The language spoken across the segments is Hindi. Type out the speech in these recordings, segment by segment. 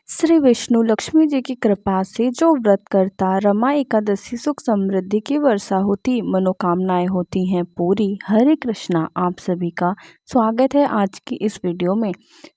श्री विष्णु लक्ष्मी जी की कृपा से जो व्रत करता, रमा एकादशी सुख समृद्धि की वर्षा होती, मनोकामनाएं होती हैं पूरी। हरे कृष्णा। आप सभी का स्वागत है आज की इस वीडियो में,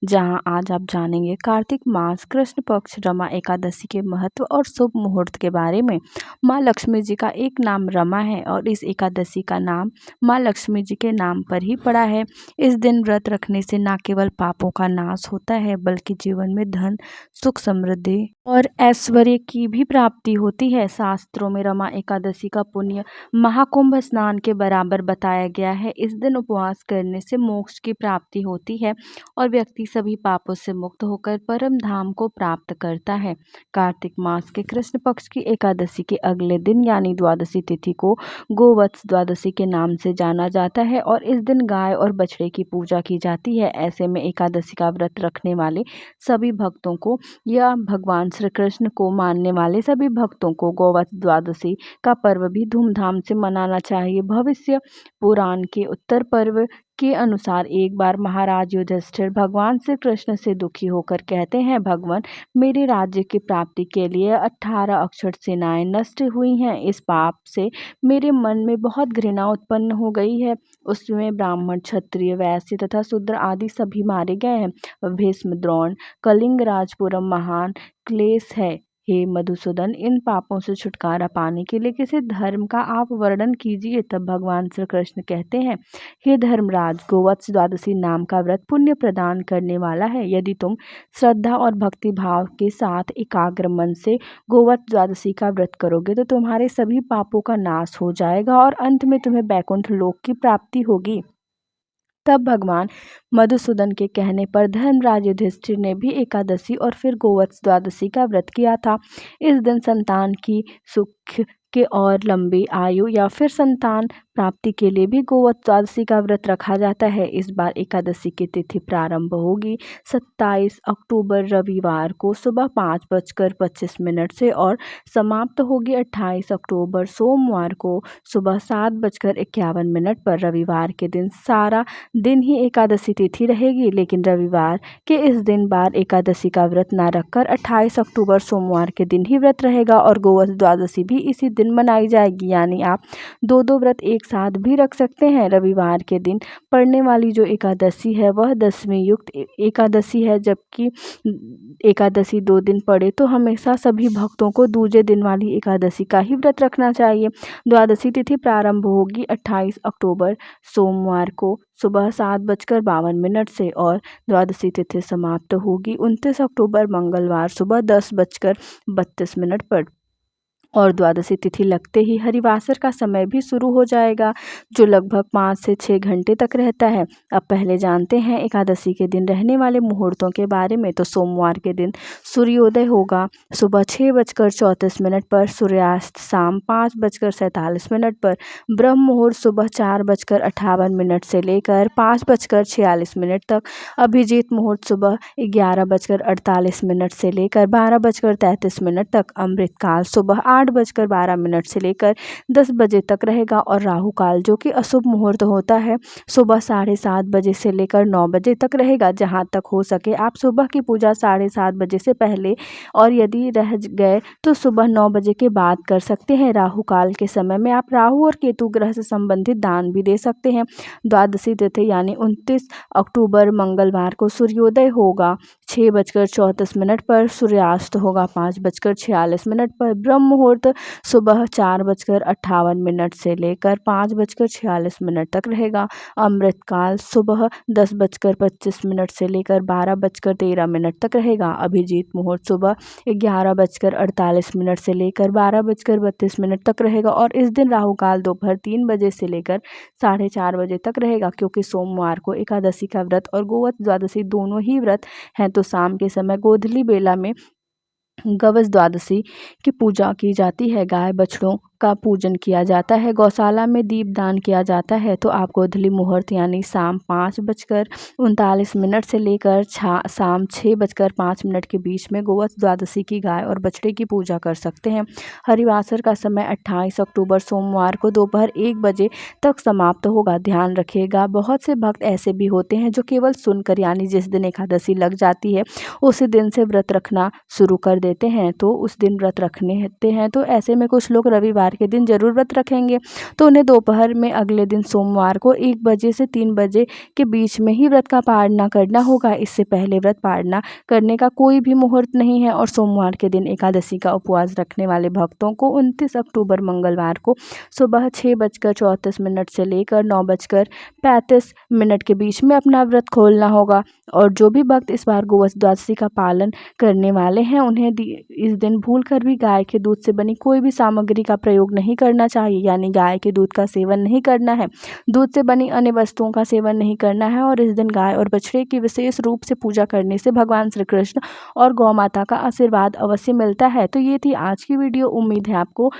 जहां आज आप जानेंगे कार्तिक मास कृष्ण पक्ष रमा एकादशी के महत्व और शुभ मुहूर्त के बारे में। माँ लक्ष्मी जी का एक नाम रमा है और इस एकादशी का नाम माँ लक्ष्मी जी के नाम पर ही पड़ा है। इस दिन व्रत रखने से न केवल पापों का नाश होता है, बल्कि जीवन में धन, सुख समृद्धि और ऐश्वर्य की भी प्राप्ति होती है। शास्त्रों में रमा एकादशी का पुण्य महाकुंभ स्नान के बराबर बताया गया है। इस दिन उपवास करने से मोक्ष की प्राप्ति होती है और व्यक्ति सभी पापों से मुक्त होकर परम धाम को प्राप्त करता है। कार्तिक मास के कृष्ण पक्ष की एकादशी के अगले दिन यानी द्वादशी तिथि को गोवत्स द्वादशी के नाम से जाना जाता है और इस दिन गाय और बछड़े की पूजा की जाती है। ऐसे में एकादशी का व्रत रखने वाले सभी भक्तों को या भगवान श्री कृष्ण को मानने वाले सभी भक्तों को गोवत्स द्वादशी का पर्व भी धूमधाम से मनाना चाहिए। भविष्य पुराण के उत्तर पर्व के अनुसार एक बार महाराज युधिष्ठिर भगवान श्री कृष्ण से दुखी होकर कहते हैं, भगवान, मेरे राज्य की प्राप्ति के लिए 18 अक्षर सेनाएं नष्ट हुई हैं। इस पाप से मेरे मन में बहुत घृणा उत्पन्न हो गई है। उसमें ब्राह्मण, क्षत्रिय, वैश्य तथा शूद्र आदि सभी मारे गए हैं। भीष्म, द्रोण, कलिंग राजपुरम महान क्लेश है। हे मधुसूदन, इन पापों से छुटकारा पाने के लिए किसी धर्म का आप वर्णन कीजिए। तब भगवान श्री कृष्ण कहते हैं, हे धर्मराज, गोवत्स द्वादशी नाम का व्रत पुण्य प्रदान करने वाला है। यदि तुम श्रद्धा और भक्ति भाव के साथ एकाग्र मन से गोवत्स द्वादशी का व्रत करोगे तो तुम्हारे सभी पापों का नाश हो जाएगा और अंत में तुम्हें बैकुंठ लोक की प्राप्ति होगी। तब भगवान मधुसूदन के कहने पर धर्मराज युधिष्ठिर ने भी एकादशी और फिर गोवत्स द्वादशी का व्रत किया था। इस दिन संतान की सुख के और लंबी आयु या फिर संतान प्राप्ति के लिए भी गोवत्स द्वादशी का व्रत रखा जाता है। इस बार एकादशी की तिथि प्रारंभ होगी 27 अक्टूबर रविवार को सुबह 5:25 से और समाप्त होगी 28 अक्टूबर सोमवार को सुबह 7:51 पर। रविवार के दिन सारा दिन ही एकादशी तिथि रहेगी, लेकिन रविवार के इस दिन बाद एकादशी का व्रत न रखकर 28 अक्टूबर सोमवार के दिन ही व्रत रहेगा और गोवत्स द्वादशी भी इसी दिन मनाई जाएगी। यानी आप दो व्रत एक साथ भी रख सकते हैं। रविवार के दिन पड़ने वाली जो एकादशी है वह दशमी युक्त एकादशी है, जबकि एकादशी 2 दिन पड़े तो हमेशा सभी भक्तों को दूसरे दिन वाली एकादशी का ही व्रत रखना चाहिए। द्वादशी तिथि प्रारंभ होगी 28 अक्टूबर सोमवार को सुबह 7:52 से और द्वादशी तिथि समाप्त होगी 29 अक्टूबर मंगलवार सुबह 10:32 पर। और द्वादशी तिथि लगते ही हरिवासर का समय भी शुरू हो जाएगा, जो लगभग 5 से 6 घंटे तक रहता है। अब पहले जानते हैं एकादशी के दिन रहने वाले मुहूर्तों के बारे में। तो सोमवार के दिन सूर्योदय होगा सुबह 6:34 पर, सूर्यास्त शाम 5:47 पर, ब्रह्म मुहूर्त सुबह 4:58 से लेकर 5:46 तक, अभिजीत मुहूर्त सुबह 11:48 से लेकर 12:33 तक, अमृतकाल सुबह 8:12 से लेकर 10 बजे तक रहेगा और राहु काल, जो कि अशुभ मुहूर्त होता है, सुबह 7:30 बजे से लेकर 9 बजे तक रहेगा। जहां तक हो सके आप सुबह की पूजा 7:30 बजे से पहले और यदि रह गए तो सुबह 9 बजे के बाद कर सकते हैं। राहु काल के समय में आप राहु और केतु ग्रह से संबंधित दान भी दे सकते हैं। द्वादशी तिथि यानी 29 अक्टूबर मंगलवार को सूर्योदय होगा 6:34 पर, सूर्यास्त होगा 5:46 पर, ब्रह्म मुहूर्त सुबह 4:58 से लेकर 5:46 तक रहेगा। अमृतकाल सुबह 10:25 से लेकर 12:13 तक रहेगा। अभिजीत मुहूर्त सुबह 11:48 से लेकर 12:32 तक रहेगा और इस दिन राहु काल दोपहर 3 बजे से लेकर 4:30 बजे तक रहेगा। क्योंकि सोमवार को एकादशी का व्रत और गोवत्स द्वादशी दोनों ही व्रत हैं, तो शाम के समय गोधूली बेला में गवस द्वादशी की पूजा की जाती है। गाय बछड़ों का पूजन किया जाता है। गौशाला में दीपदान किया जाता है। तो आप गोधूली मुहूर्त यानी शाम 5:39 से लेकर शाम 6:05 के बीच में गोवत्स द्वादशी की गाय और बछड़े की पूजा कर सकते हैं। हरिवासर का समय 28 अक्टूबर सोमवार को दोपहर 1 बजे तक समाप्त होगा। ध्यान रखिएगा, बहुत से भक्त ऐसे भी होते हैं जो केवल सुनकर यानी जिस दिन एकादशी लग जाती है उसी दिन से व्रत रखना शुरू कर देते हैं। तो उस दिन व्रत रखने होते हैं, तो ऐसे में कुछ लोग रविवार के दिन जरूर व्रत रखेंगे, तो उन्हें दोपहर में अगले दिन सोमवार को 1 बजे से 3 बजे के बीच में ही व्रत का पालना करना होगा। इससे पहले व्रत पालना करने का कोई भी मुहूर्त नहीं है। और सोमवार के दिन एकादशी का उपवास रखने वाले भक्तों को 29 अक्टूबर मंगलवार को सुबह 6:34 से लेकर 9:35 के बीच में अपना व्रत खोलना होगा। और जो भी भक्त इस बार गोवत्स द्वादशी का पालन करने वाले हैं उन्हें इस दिन भूलकर भी गाय के दूध से बनी कोई भी सामग्री का प्रयोग नहीं करना चाहिए, यानी गाय के दूध का सेवन नहीं करना है, दूध से बनी अन्य वस्तुओं का सेवन नहीं करना है। और इस दिन गाय और बछड़े की विशेष रूप से पूजा करने से भगवान श्री कृष्ण और गौ माता का आशीर्वाद अवश्य मिलता है। तो ये थी आज की वीडियो। उम्मीद है आपको